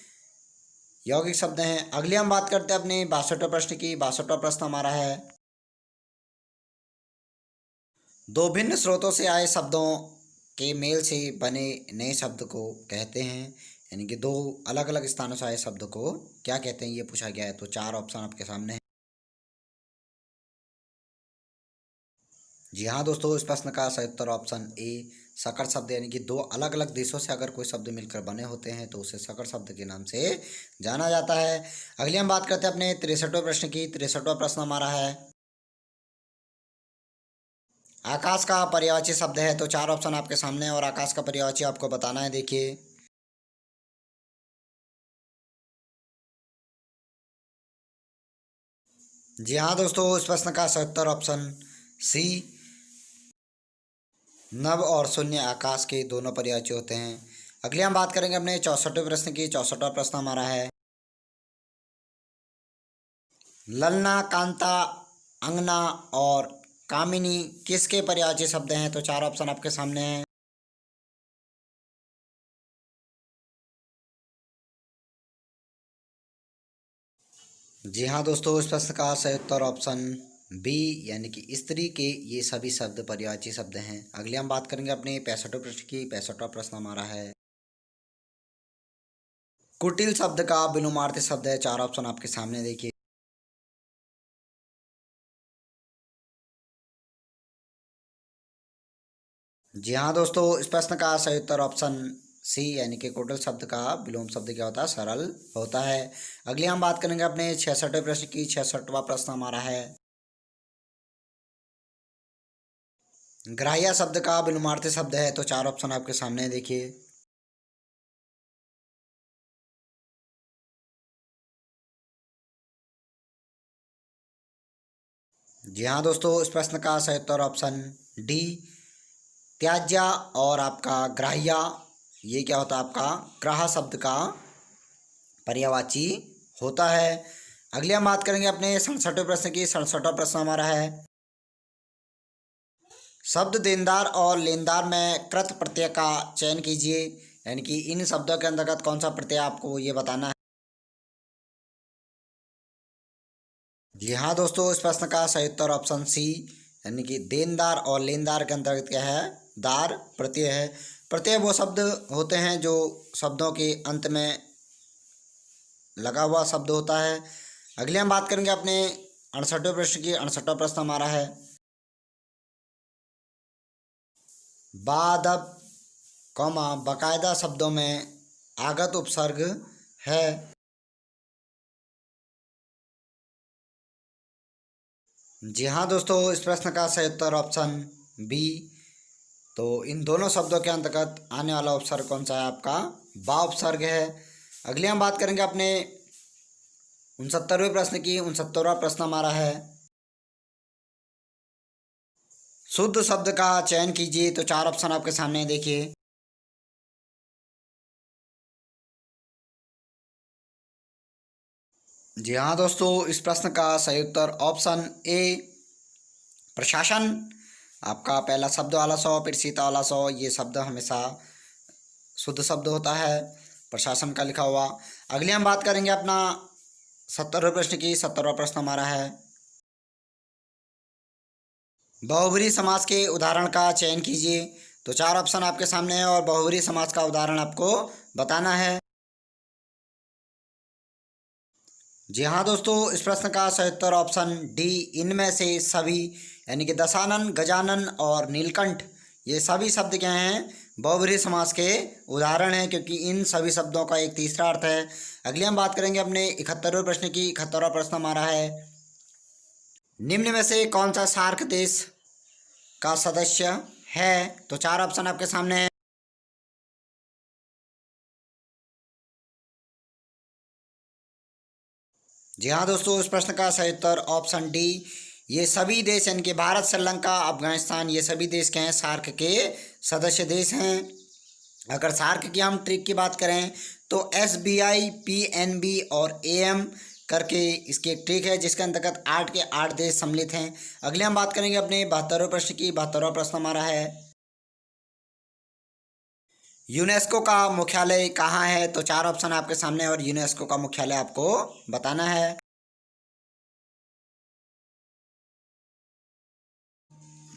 यौगिक शब्द हैं। अगले हम बात करते हैं अपने 62वें प्रश्न की। 62वां प्रश्न हमारा है, दो भिन्न स्रोतों से आए शब्दों के मेल से बने नए शब्द को कहते हैं, यानी कि दो अलग अलग स्थानों से आए शब्द को क्या कहते हैं ये पूछा गया है। तो चार ऑप्शन आपके सामने हैं। जी हाँ दोस्तों, इस प्रश्न का सही उत्तर ऑप्शन ए, सकड़ शब्द यानी कि दो अलग अलग देशों से अगर कोई शब्द मिलकर बने होते हैं तो उसे सकड़ शब्द के नाम से जाना जाता है। अगली हम बात करते हैं अपने 63वें प्रश्न की। 63वां प्रश्न हमारा है, आकाश का पर्यायवाची शब्द है, तो चार ऑप्शन आपके सामने है और आकाश का पर्यायवाची आपको बताना है। देखिए, जी हाँ दोस्तों, इस प्रश्न का सही उत्तर ऑप्शन सी, नव और शून्य आकाश के दोनों पर्यायवाची होते हैं। अगले हम बात करेंगे अपने 64वें प्रश्न की। 64वां प्रश्न हमारा है, ललना, कांता, अंगना और कामिनी किसके पर्यायवाची शब्द हैं? तो चार ऑप्शन आपके सामने हैं। जी हाँ दोस्तों, इस प्रश्न का सही उत्तर ऑप्शन बी यानी कि स्त्री के ये सभी शब्द पर्यायवाची शब्द हैं। अगले हम बात करेंगे अपने 65वें प्रश्न की। 65वां प्रश्न हमारा है, कुटिल शब्द का विलोमार्थ शब्द है। चार ऑप्शन आपके सामने देखिए, जी हाँ दोस्तों, इस प्रश्न का सही उत्तर ऑप्शन सी यानी कि कुटिल शब्द का विलोम शब्द क्या होता है? सरल होता है। अगले हम बात करेंगे अपने 66वें प्रश्न की। 66वां प्रश्न हमारा है, ग्राह्य शब्द का विलोमार्थ शब्द है। तो चार ऑप्शन आपके सामने देखिए, जी हाँ दोस्तों, इस प्रश्न का सही उत्तर ऑप्शन डी, त्याज्य और आपका ग्राह्य, ये क्या होता है? आपका ग्राह शब्द का पर्यायवाची होता है। अगले हम बात करेंगे अपने 67वें प्रश्न की। 67वां प्रश्न हमारा है, शब्द देनदार और लेनदार में कृत प्रत्यय का चयन कीजिए। यानी कि इन शब्दों के अंतर्गत कौन सा प्रत्यय आपको ये बताना है। जी हाँ दोस्तों, इस प्रश्न का सही उत्तर ऑप्शन सी यानी कि देनदार और लेनदार के अंतर्गत क्या है? दार प्रत्यय है। प्रत्यय वो शब्द होते हैं जो शब्दों के अंत में लगा हुआ शब्द होता है। अगले हम बात करेंगे अपने 68वें प्रश्न की। 68वां प्रश्न हमारा है, बादब कौमा बाकायदा शब्दों में आगत उपसर्ग है। जी हाँ दोस्तों, इस प्रश्न का सही उत्तर ऑप्शन बी, तो इन दोनों शब्दों के अंतर्गत आने वाला उपसर्ग कौन सा है? आपका बा उपसर्ग है। अगले हम बात करेंगे अपने 69वें प्रश्न की। 69वां प्रश्न हमारा है, शुद्ध शब्द का चयन कीजिए। तो चार ऑप्शन आपके सामने देखिए, जी हाँ दोस्तों, इस प्रश्न का सही उत्तर ऑप्शन ए, प्रशासन। आपका पहला शब्द वाला सौ, फिर सीता वाला सौ, ये शब्द हमेशा शुद्ध शब्द होता है प्रशासन का लिखा हुआ। अगले हम बात करेंगे अपना 70वें प्रश्न की। 70वां प्रश्न हमारा है, बहुब्रीहि समास के उदाहरण का चयन कीजिए। तो चार ऑप्शन आपके सामने है और बहुब्रीहि समास का उदाहरण आपको बताना है। जी हाँ दोस्तों, इस प्रश्न का सही उत्तर ऑप्शन डी, इनमें से सभी यानी कि दशानन, गजानन और नीलकंठ, ये सभी शब्द क्या हैं? बहुब्रीहि समास के उदाहरण हैं, क्योंकि इन सभी शब्दों का एक तीसरा अर्थ है। अगले हम बात करेंगे अपने 71वें प्रश्न की। 71वां प्रश्न हमारा है, निम्न में से कौन सा सार्क देश का सदस्य है? तो चार ऑप्शन आपके सामने है। जी हाँ दोस्तों, इस प्रश्न का सही उत्तर ऑप्शन डी, ये सभी देश यानी कि भारत, श्रीलंका, अफगानिस्तान, ये सभी देश के हैं सार्क के सदस्य देश हैं। अगर सार्क की हम ट्रिक की बात करें तो SBI, PNB और AM करके इसकी एक ट्रिक है, जिसके अंतर्गत 8 के 8 देश सम्मिलित हैं। अगले हम बात करेंगे अपने 72वें प्रश्न की। 72वां प्रश्न हमारा है, यूनेस्को का मुख्यालय कहाँ है? तो चार ऑप्शन आपके सामने और यूनेस्को का मुख्यालय आपको बताना है।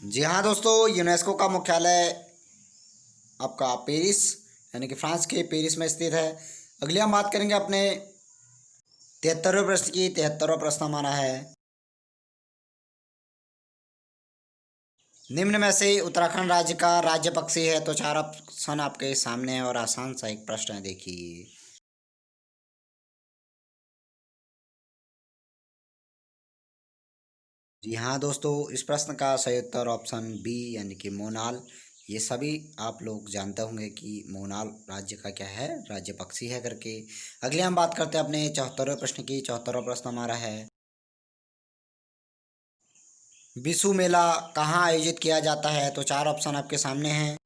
जी हाँ दोस्तों, यूनेस्को का मुख्यालय आपका पेरिस यानी कि फ्रांस के पेरिस में स्थित है। अगले हम बात करेंगे अपने 73वें प्रश्न की। 73वां प्रश्न हमारा है, निम्न में से उत्तराखंड राज्य का राज्य पक्षी है? तो चार ऑप्शन आपके सामने है और आसान सा एक प्रश्न है, देखिए। जी हाँ दोस्तों, इस प्रश्न का सही उत्तर ऑप्शन बी यानी कि मोनाल। ये सभी आप लोग जानते होंगे कि मोनाल राज्य का क्या है, राज्य पक्षी है करके। अगले हम बात करते हैं अपने 74वें प्रश्न की। 74वां प्रश्न हमारा है, बिशु मेला कहाँ आयोजित किया जाता है? तो चार ऑप्शन आपके सामने हैं।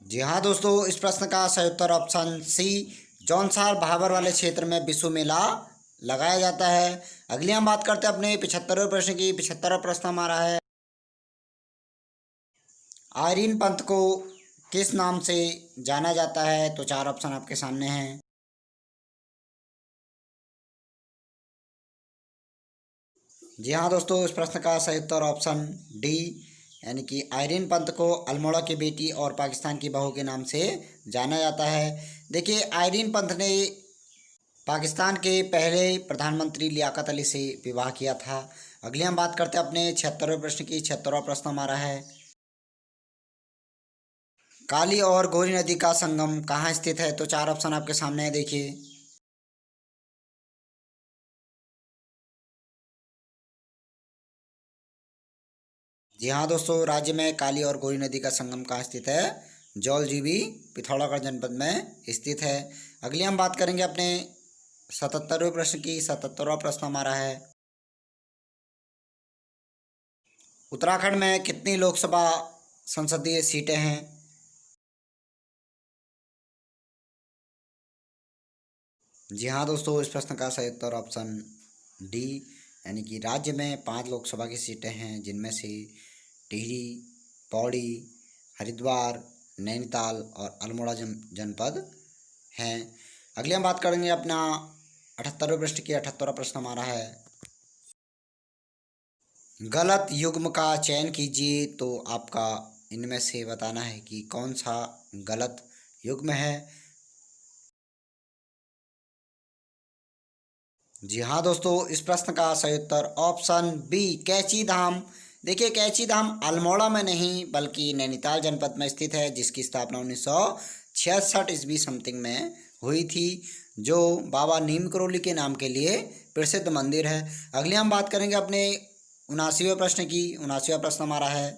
जी हाँ दोस्तों, इस प्रश्न का सही उत्तर ऑप्शन सी, जौनसार भाबर वाले क्षेत्र में बिशु मेला लगाया जाता है। अगली हम बात करते हैं अपने 75वें प्रश्न की। 75वां प्रश्न हमारा है, आयरीन पंथ को किस नाम से जाना जाता है? तो चार ऑप्शन आपके सामने हैं। जी हाँ दोस्तों, इस प्रश्न का सही उत्तर ऑप्शन डी यानी कि आयरीन पंथ को अल्मोड़ा की बेटी और पाकिस्तान की बहू के नाम से जाना जाता है। देखिए, आयरीन पंथ ने पाकिस्तान के पहले प्रधानमंत्री लियाकत अली से विवाह किया था। अगली हम बात करते हैं अपने 76वें प्रश्न की। 76वां प्रश्न हमारा है, काली और गोरी नदी का संगम कहाँ स्थित है? तो चार ऑप्शन आपके सामने है, देखिए। जी हाँ दोस्तों, राज्य में काली और गोरी नदी का संगम कहाँ स्थित है? जौलजीबी पिथौरागढ़ जनपद में स्थित है। अगली हम बात करेंगे अपने 77वें प्रश्न की। 77वां प्रश्न हमारा है, उत्तराखंड में कितनी लोकसभा संसदीय सीटें हैं? जी हाँ दोस्तों, इस प्रश्न का सही उत्तर ऑप्शन डी यानी कि राज्य में 5 लोकसभा की सीटें हैं, जिनमें से टिहरी, पौड़ी, हरिद्वार, नैनीताल और अल्मोड़ा जनपद हैं। अगली हम बात करेंगे अपना 78वें प्रश्न की। 78वां प्रश्न हमारा है, गलत युग्म का चयन कीजिए। तो आपका इनमें से बताना है कि कौन सा गलत युग्म है। जी हाँ दोस्तों, इस प्रश्न का सही उत्तर ऑप्शन बी, कैची धाम। देखिए, कैची धाम अल्मोड़ा में नहीं बल्कि नैनीताल जनपद में स्थित है, जिसकी स्थापना 1966 ईस्वी समथिंग में हुई थी, जो बाबा नीम करोली के नाम के लिए प्रसिद्ध मंदिर है। अगली हम बात करेंगे अपने 79वें प्रश्न की। 79वां प्रश्न हमारा है,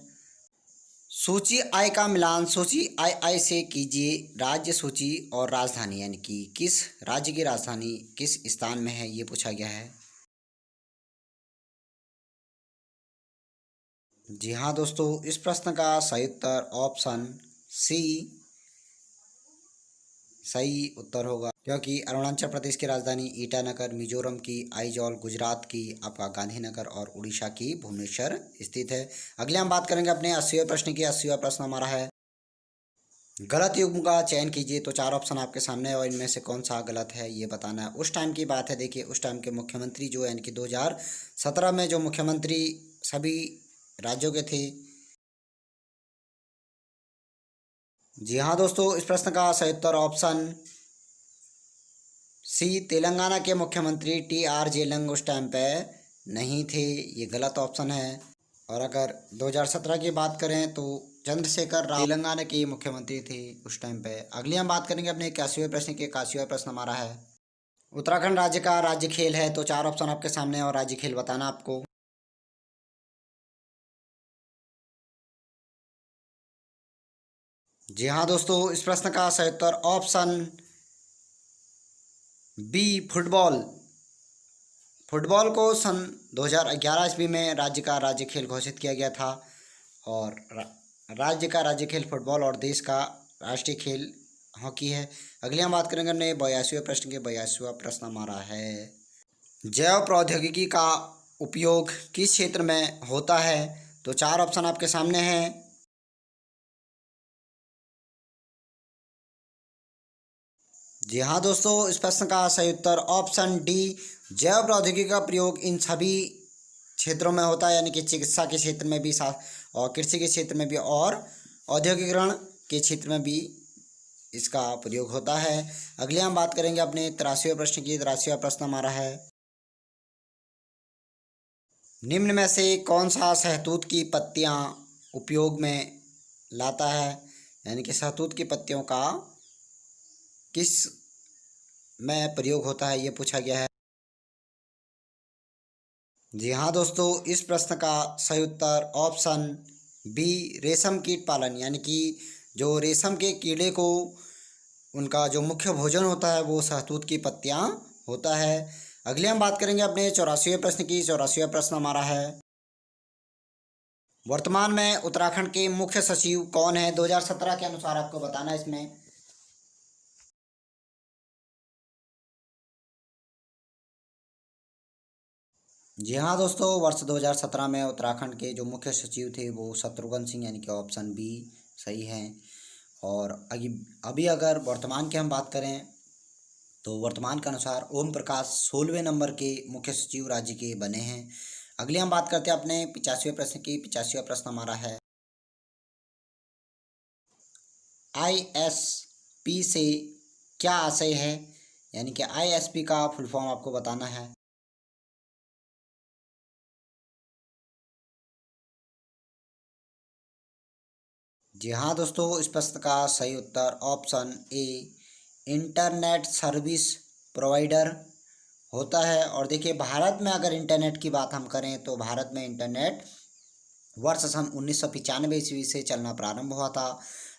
सूची आय का मिलान सूची आई आई से कीजिए। राज्य सूची और राजधानी यानी कि किस राज्य की राजधानी किस स्थान में है, ये पूछा गया है। जी हाँ दोस्तों, इस प्रश्न का सही उत्तर ऑप्शन सी सही उत्तर होगा, क्योंकि अरुणाचल प्रदेश की राजधानी ईटानगर, मिजोरम की आइजॉल, गुजरात की आपका गांधीनगर और उड़ीसा की भुवनेश्वर स्थित है। अगले हम बात करेंगे अपने 80वें प्रश्न की। 80वां प्रश्न हमारा है, गलत युग्म का चयन कीजिए। तो चार ऑप्शन आपके सामने है और इनमें से कौन सा गलत है, ये बताना है। उस टाइम की बात है। देखिए, उस टाइम के मुख्यमंत्री जो यानी कि 2017 में जो मुख्यमंत्री सभी राज्यों के थे। जी हाँ दोस्तों, इस प्रश्न का सही उत्तर ऑप्शन सी, तेलंगाना के मुख्यमंत्री TR जेलंग उस टाइम पे नहीं थे, ये गलत ऑप्शन है। और अगर 2017 की बात करें तो चंद्रशेखर राव तेलंगाना के मुख्यमंत्री थे उस टाइम पे। अगली हम बात करेंगे अपने 81वें प्रश्न के। 81वां प्रश्न हमारा है, उत्तराखंड राज्य का राज्य खेल है। तो चार ऑप्शन आपके सामने है और राज्य खेल बताना आपको। जी हाँ दोस्तों, इस प्रश्न का सही उत्तर ऑप्शन बी, फुटबॉल। फुटबॉल को सन 2011 ईस्वी में राज्य का राज्य खेल घोषित किया गया था। और राज्य का राज्य खेल फुटबॉल और देश का राष्ट्रीय खेल हॉकी है। अगली हम बात करेंगे अपने 82वें प्रश्न के। 82वां प्रश्न हमारा है, जैव प्रौद्योगिकी का उपयोग किस क्षेत्र में होता है? तो चार ऑप्शन आपके सामने हैं। जी हाँ दोस्तों, इस प्रश्न का सही उत्तर ऑप्शन डी, जैव प्रौद्योगिकी का प्रयोग इन सभी क्षेत्रों में होता है, यानी कि चिकित्सा के क्षेत्र में भी, साथ और कृषि के क्षेत्र में भी, और औद्योगिकरण के क्षेत्र में भी इसका प्रयोग होता है। अगले हम बात करेंगे अपने 83वें प्रश्न की। 83वां प्रश्न हमारा है, निम्न में से कौन सा शहतूत की पत्तियां उपयोग में लाता है? यानी कि शहतूत की पत्तियों का किस में प्रयोग होता है, ये पूछा गया है। जी हाँ दोस्तों, इस प्रश्न का सही उत्तर ऑप्शन बी रेशम कीट पालन, यानी कि जो रेशम के कीड़े को उनका जो मुख्य भोजन होता है वो शहतूत की पत्तियां होता है। अगले हम बात करेंगे अपने 84वें प्रश्न की। 84वां प्रश्न हमारा है, वर्तमान में उत्तराखंड के मुख्य सचिव कौन है? 2017 के अनुसार आपको बताना है इसमें। जी हाँ दोस्तों, वर्ष 2017 में उत्तराखंड के जो मुख्य सचिव थे वो शत्रुघ्न सिंह, यानी कि ऑप्शन बी सही है। और अभी अगर वर्तमान की हम बात करें तो वर्तमान के अनुसार ओम प्रकाश 16वें नंबर के मुख्य सचिव राज्य के बने हैं। अगले हम बात करते हैं अपने 85वें प्रश्न की। 85वां प्रश्न हमारा है, ISP से क्या आशय है? यानी कि ISP का फुल फॉर्म आपको बताना है। जी हाँ दोस्तों, इस प्रश्न का सही उत्तर option A internet service provider होता है। और देखिए, भारत में अगर इंटरनेट की बात हम करें तो भारत में इंटरनेट वर्ष सन 1995 ईस्वी से चलना प्रारंभ हुआ था।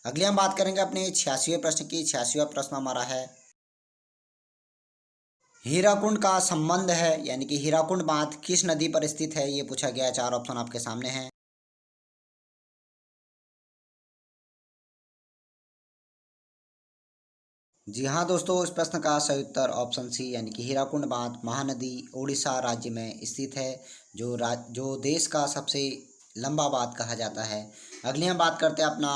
अगले हम बात करेंगे अपने 86वें प्रश्न की। 86वां प्रश्न हमारा है, हीराकुंड का संबंध है, यानी कि हीराकुंड बांध किस नदी पर स्थित है? ये पूछा गया है। 4 ऑप्शन आपके सामने हैं। जी हाँ दोस्तों, इस प्रश्न का सही उत्तर ऑप्शन सी, यानी कि हीराकुंड बांध महानदी उड़ीसा राज्य में स्थित है, जो देश का सबसे लंबा बांध कहा जाता है। अगली हम बात करते हैं अपना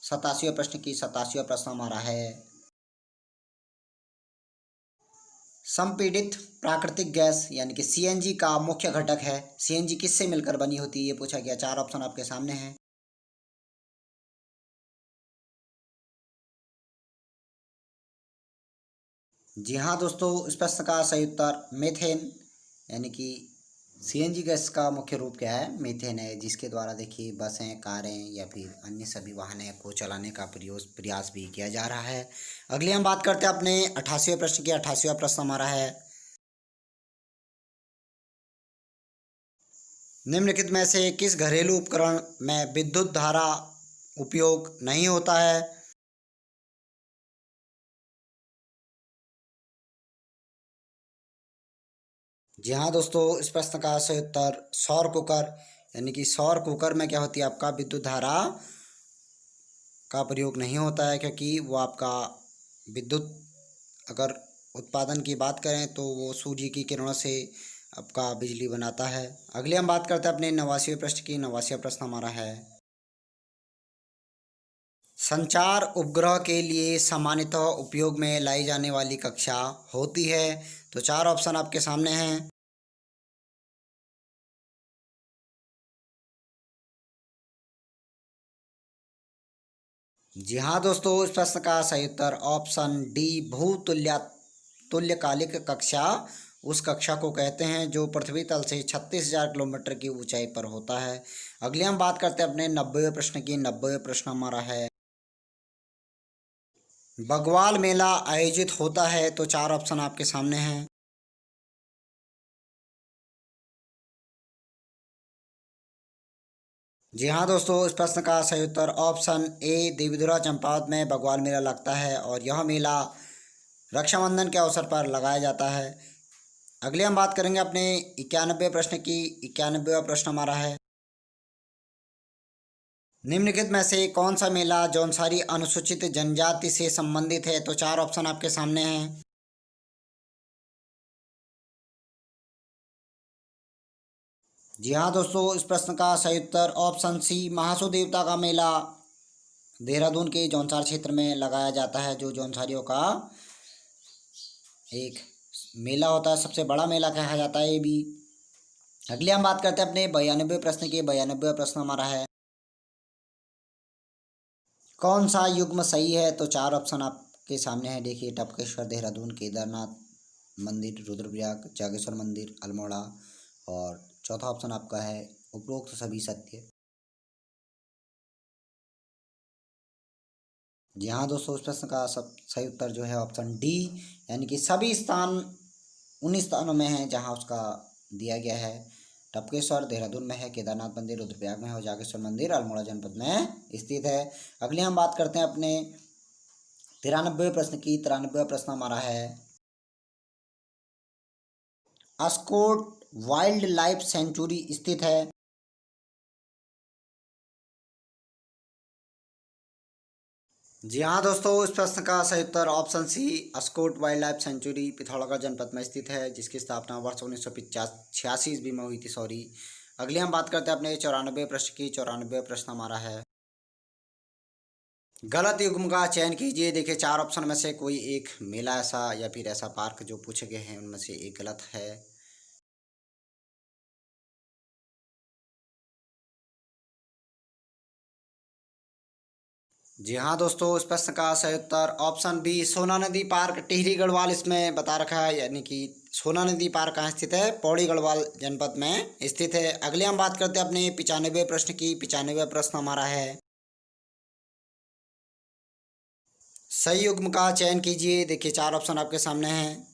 87वें प्रश्न की। 87वां प्रश्न हमारा है, संपीड़ित प्राकृतिक गैस यानी कि CNG का मुख्य घटक है। CNG किससे मिलकर बनी होती है? ये पूछा गया। 4 ऑप्शन आपके सामने हैं। जी हाँ दोस्तों, इस प्रश्न का सही उत्तर मीथेन, यानी कि CNG गैस का मुख्य रूप क्या है? मीथेन है, जिसके द्वारा देखिए बसें, कारें या फिर अन्य सभी वाहनों को चलाने का प्रयास भी किया जा रहा है। अगली हम बात करते हैं अपने 88वें प्रश्न की। 88वां प्रश्न हमारा है, निम्नलिखित में से किस घरेलू उपकरण में विद्युत धारा उपयोग नहीं होता है? जी हाँ दोस्तों, इस प्रश्न का सही उत्तर सौर कुकर, यानी कि सौर कुकर में क्या होती है? आपका विद्युत धारा का प्रयोग नहीं होता है, क्योंकि वो आपका विद्युत अगर उत्पादन की बात करें तो वो सूर्य की किरणों से आपका बिजली बनाता है। अगले हम बात करते हैं अपने 89वें प्रश्न की। 89वां प्रश्न हमारा है, संचार उपग्रह के लिए सामान्यतः उपयोग में लाई जाने वाली कक्षा होती है। तो 4 ऑप्शन आपके सामने हैं। जी हाँ दोस्तों, इस प्रश्न का सही उत्तर ऑप्शन डी तुल्यकालिक कक्षा उस कक्षा को कहते हैं जो पृथ्वी तल से 36,000 किलोमीटर की ऊंचाई पर होता है। अगले हम बात करते हैं अपने 90वें प्रश्न की। 90वें प्रश्न हमारा है, बगवाल मेला आयोजित होता है। तो 4 ऑप्शन आपके सामने हैं। जी हाँ दोस्तों, इस प्रश्न का सही उत्तर ऑप्शन ए देवीधुरा चंपावत में बगवाल मेला लगता है, और यह मेला रक्षाबंधन के अवसर पर लगाया जाता है। अगले हम बात करेंगे अपने 91वें प्रश्न की। 91वां प्रश्न हमारा है, निम्नलिखित में से कौन सा मेला जौनसारी अनुसूचित जनजाति से संबंधित है? तो 4 ऑप्शन आपके सामने हैं। जी हाँ दोस्तों, इस प्रश्न का सही उत्तर ऑप्शन सी महासू देवता का मेला देहरादून के जौनसार क्षेत्र में लगाया जाता है, जो जौनसारियों का एक मेला होता है, सबसे बड़ा मेला कहा जाता है ये भी। अगले हम बात करते हैं अपने 92वें प्रश्न की। 92वां प्रश्न हमारा है, कौन सा युग्म सही है? तो 4 ऑप्शन आपके सामने है। देखिए, टपकेश्वर, देहरादून, केदारनाथ मंदिर, रुद्रप्रयाग, जागेश्वर मंदिर, अल्मोड़ा, और चौथा ऑप्शन आपका है उपरोक्त सभी सत्य। जी हाँ दोस्तों, इस प्रश्न का सब सही उत्तर जो है ऑप्शन डी, यानी कि सभी स्थान उन स्थानों में हैं जहाँ उसका दिया गया है। टपकेश्वर देहरादून में है, केदारनाथ मंदिर रुद्रप्रयाग में है और जागेश्वर मंदिर अल्मोड़ा जनपद में स्थित है। अगले हम बात करते हैं अपने 93वें प्रश्न की। 93वां प्रश्न हमारा है, अस्कोट वाइल्ड लाइफ सेंचुरी स्थित है। जी हाँ दोस्तों, इस प्रश्न का सही उत्तर option C, Askot wildlife sanctuary Pithoragarh जनपद में स्थित है, जिसकी स्थापना वर्ष 1986 ईस्वी में हुई थी। सॉरी। अगले हम बात करते हैं अपने 94वें प्रश्न की। 94वां प्रश्न हमारा है, गलत युग्म का चयन कीजिए। देखिए, चार ऑप्शन में से कोई एक मेला ऐसा या फिर ऐसा पार्क जो पूछे गए हैं उनमें से एक गलत है। जी हाँ दोस्तों, इस प्रश्न का सही उत्तर ऑप्शन बी, सोना नदी पार्क टिहरी गढ़वाल इसमें बता रखा है, यानी कि सोना नदी पार्क कहाँ स्थित है? पौड़ी गढ़वाल जनपद में स्थित है। अगले हम बात करते हैं अपने 95वें प्रश्न की। 95वां प्रश्न हमारा है, सही युग्म का चयन कीजिए। देखिए, चार ऑप्शन आपके सामने हैं।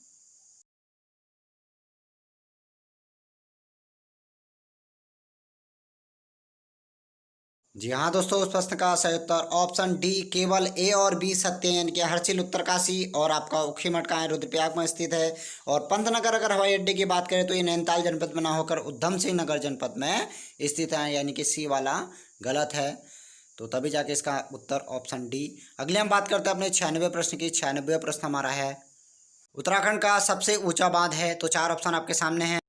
जी हाँ दोस्तों, उस प्रश्न का सही उत्तर ऑप्शन डी, केवल ए और बी सत्य है, यानी कि हर्षिल उत्तरकाशी और आपका ऊखीमठ कहाँ है? रुद्रप्रयाग में स्थित है। और पंतनगर अगर हवाई अड्डे की बात करें तो ये नैनीताल जनपद में ना होकर उधम सिंह नगर जनपद में स्थित है, यानी कि सी वाला गलत है। तो तभी जाके इसका उत्तर ऑप्शन डी। अगले हम बात करते हैं अपने 96वें प्रश्न की। 96वां प्रश्न हमारा है, उत्तराखंड का सबसे ऊंचा बांध है। तो चार ऑप्शन आपके सामने हैं।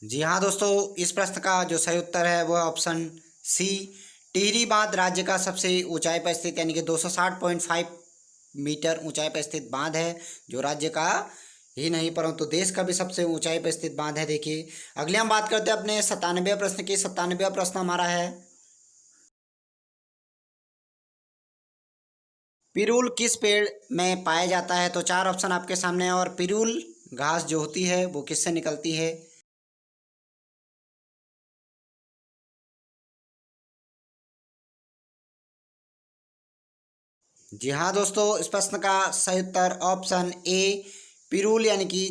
जी हाँ दोस्तों, इस प्रश्न का जो सही उत्तर है वो है ऑप्शन सी, टिहरी बांध राज्य का सबसे ऊंचाई पर स्थित, यानी कि 260.5 मीटर ऊंचाई पर स्थित बांध है, जो राज्य का ही नहीं परंतु देश का भी सबसे ऊंचाई पर स्थित बांध है। देखिए, अगले हम बात करते हैं अपने 97वें प्रश्न की। 97वां प्रश्न हमारा है, पिरूल किस पेड़ में पाया जाता है? तो चार ऑप्शन आपके सामने हैं। और पिरूल घास जो होती है वो किससे निकलती है? जी हाँ दोस्तों, इस प्रश्न का सही उत्तर ऑप्शन ए, पिरूल, यानी कि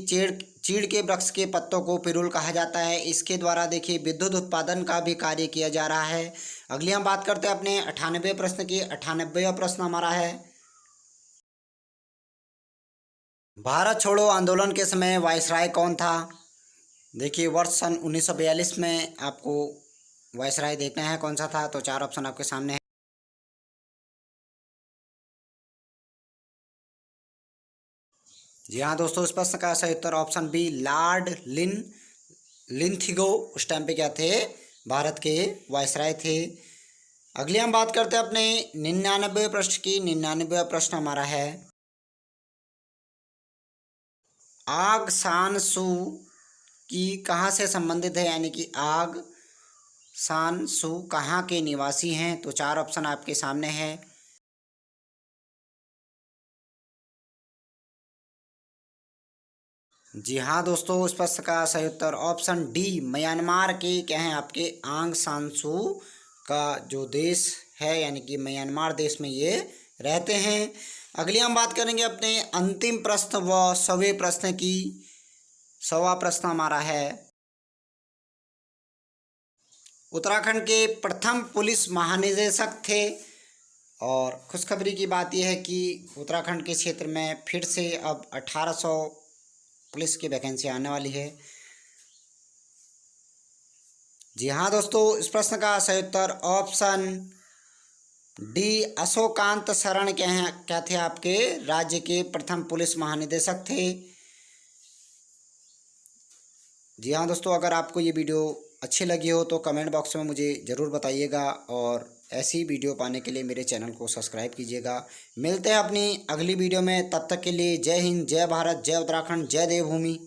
चीड़ के वृक्ष के पत्तों को पिरूल कहा जाता है। इसके द्वारा देखिए विद्युत उत्पादन का भी कार्य किया जा रहा है। अगली हम बात करते हैं अपने 98वें प्रश्न की। 98वां प्रश्न हमारा है, भारत छोड़ो आंदोलन के समय वायसराय कौन था? देखिए, वर्ष सन 1942 में आपको वायसराय देखना है कौन सा था। तो चार ऑप्शन आपके सामने है। जी हाँ दोस्तों, इस प्रश्न का सही उत्तर ऑप्शन बी, लॉर्ड लिंथिगो उस टाइम पे क्या थे? भारत के वायसराय थे। अगली हम बात करते हैं अपने 99वें प्रश्न की। 99वां प्रश्न हमारा है, आग सान सू की कहाँ से संबंधित है? यानी कि आग सान सू कहाँ के निवासी हैं? तो चार ऑप्शन आपके सामने हैं। जी हाँ दोस्तों, इस प्रश्न का सही उत्तर ऑप्शन डी, म्यांमार के क्या हैं? आपके आंग सान सू का जो देश है, यानी कि म्यांमार देश में ये रहते हैं। अगली हम बात करेंगे अपने अंतिम प्रश्न व 100वें प्रश्न की। 100वां प्रश्न हमारा है, उत्तराखंड के प्रथम पुलिस महानिदेशक थे। और खुशखबरी की बात यह है कि उत्तराखंड के क्षेत्र में फिर से अब 1800 पुलिस की वैकेंसी आने वाली है। जी हाँ दोस्तों, इस प्रश्न का सही उत्तर ऑप्शन डी, अशोकांत शरण क्या थे? आपके राज्य के प्रथम पुलिस महानिदेशक थे। जी हाँ दोस्तों, अगर आपको ये वीडियो अच्छी लगी हो तो कमेंट बॉक्स में मुझे ज़रूर बताइएगा और ऐसी वीडियो पाने के लिए मेरे चैनल को सब्सक्राइब कीजिएगा। मिलते हैं अपनी अगली वीडियो में, तब तक के लिए जय हिंद, जय भारत, जय उत्तराखंड, जय देवभूमि।